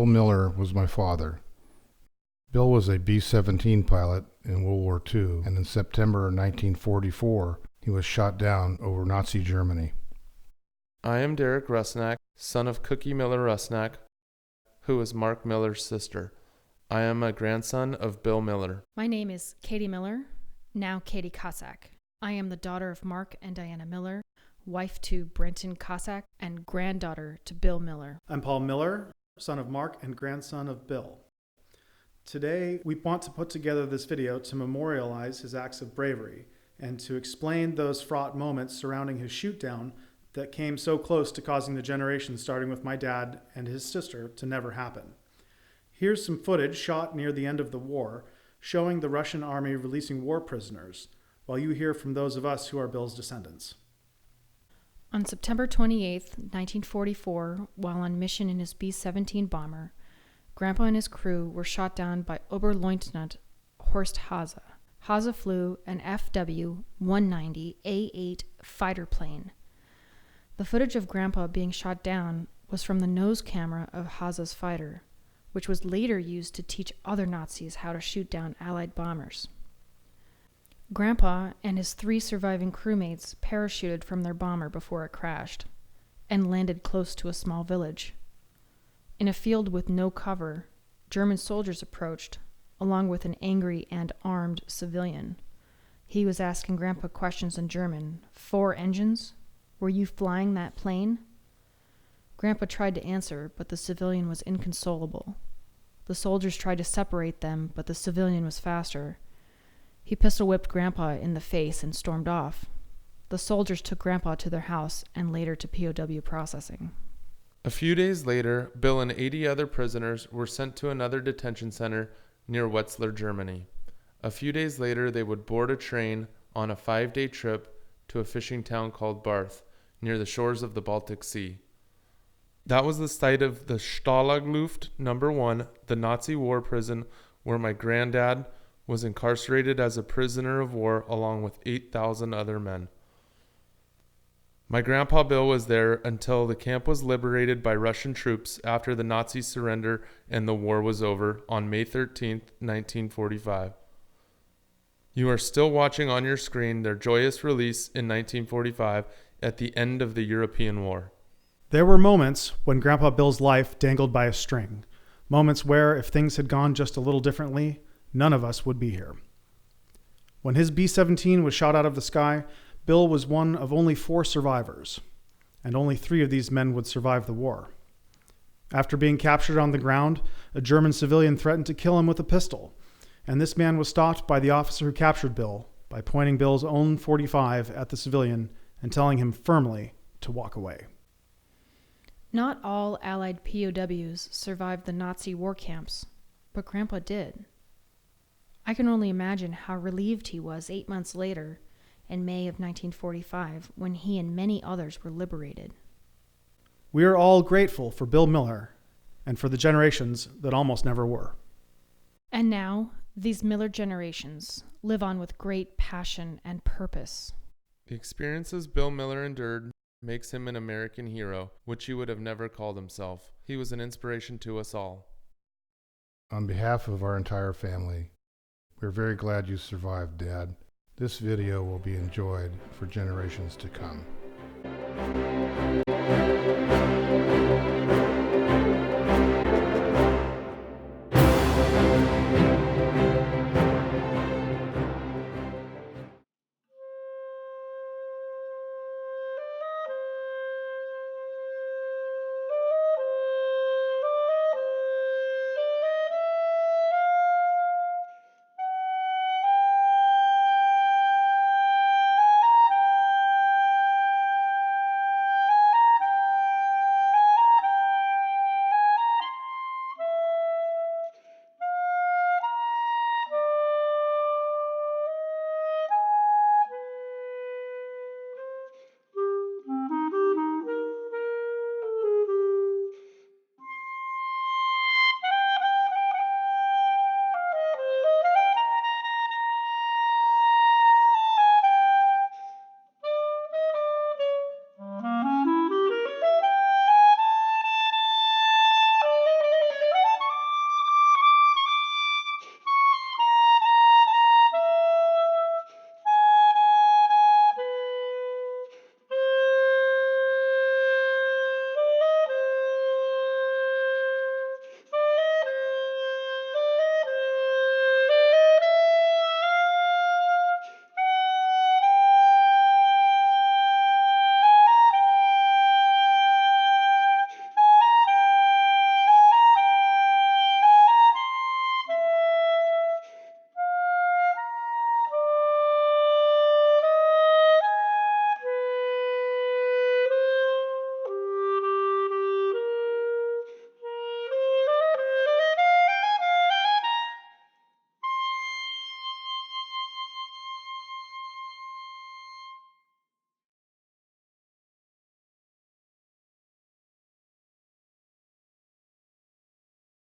Bill Miller was my father. Bill was a B-17 pilot in World War II, and in September 1944, he was shot down over Nazi Germany. I am Derek Rusnak, son of Cookie Miller Rusnak, who was Mark Miller's sister. I am a grandson of Bill Miller. My name is Katie Miller, now Katie Cossack. I am the daughter of Mark and Diana Miller, wife to Brenton Cossack, and granddaughter to Bill Miller. I'm Paul Miller, son of Mark and grandson of Bill. Today, we want to put together this video to memorialize his acts of bravery and to explain those fraught moments surrounding his shoot-down that came so close to causing the generation starting with my dad and his sister to never happen. Here's some footage shot near the end of the war, showing the Russian army releasing war prisoners, while you hear from those of us who are Bill's descendants. On September 28, 1944, while on mission in his B-17 bomber, Grandpa and his crew were shot down by Oberleutnant Horst Haase. Haase flew an FW-190A8 fighter plane. The footage of Grandpa being shot down was from the nose camera of Haase's fighter, which was later used to teach other Nazis how to shoot down Allied bombers. Grandpa and his 3 surviving crewmates parachuted from their bomber before it crashed and landed close to a small village. In a field with no cover, German soldiers approached, along with an angry and armed civilian. He was asking Grandpa questions in German. 4 engines? Were you flying that plane? Grandpa tried to answer, but the civilian was inconsolable. The soldiers tried to separate them, but the civilian was faster. He pistol-whipped Grandpa in the face and stormed off. The soldiers took Grandpa to their house and later to POW processing. A few days later, Bill and 80 other prisoners were sent to another detention center near Wetzlar, Germany. A few days later, they would board a train on a 5-day trip to a fishing town called Barth, near the shores of the Baltic Sea. That was the site of the Stallagluft No. 1, the Nazi war prison where my granddad was incarcerated as a prisoner of war along with 8,000 other men. My grandpa Bill was there until the camp was liberated by Russian troops after the Nazi surrender and the war was over on May 13, 1945. You are still watching on your screen their joyous release in 1945 at the end of the European War. There were moments when Grandpa Bill's life dangled by a string, moments where, if things had gone just a little differently, none of us would be here. When his B-17 was shot out of the sky, Bill was one of only 4 survivors, and only 3 of these men would survive the war. After being captured on the ground, a German civilian threatened to kill him with a pistol, and this man was stopped by the officer who captured Bill by pointing Bill's own .45 at the civilian and telling him firmly to walk away. Not all Allied POWs survived the Nazi war camps, but Grandpa did. I can only imagine how relieved he was 8 months later, in May of 1945, when he and many others were liberated. We are all grateful for Bill Miller and for the generations that almost never were. And now, these Miller generations live on with great passion and purpose. The experiences Bill Miller endured makes him an American hero, which he would have never called himself. He was an inspiration to us all. On behalf of our entire family, we're very glad you survived, Dad. This video will be enjoyed for generations to come.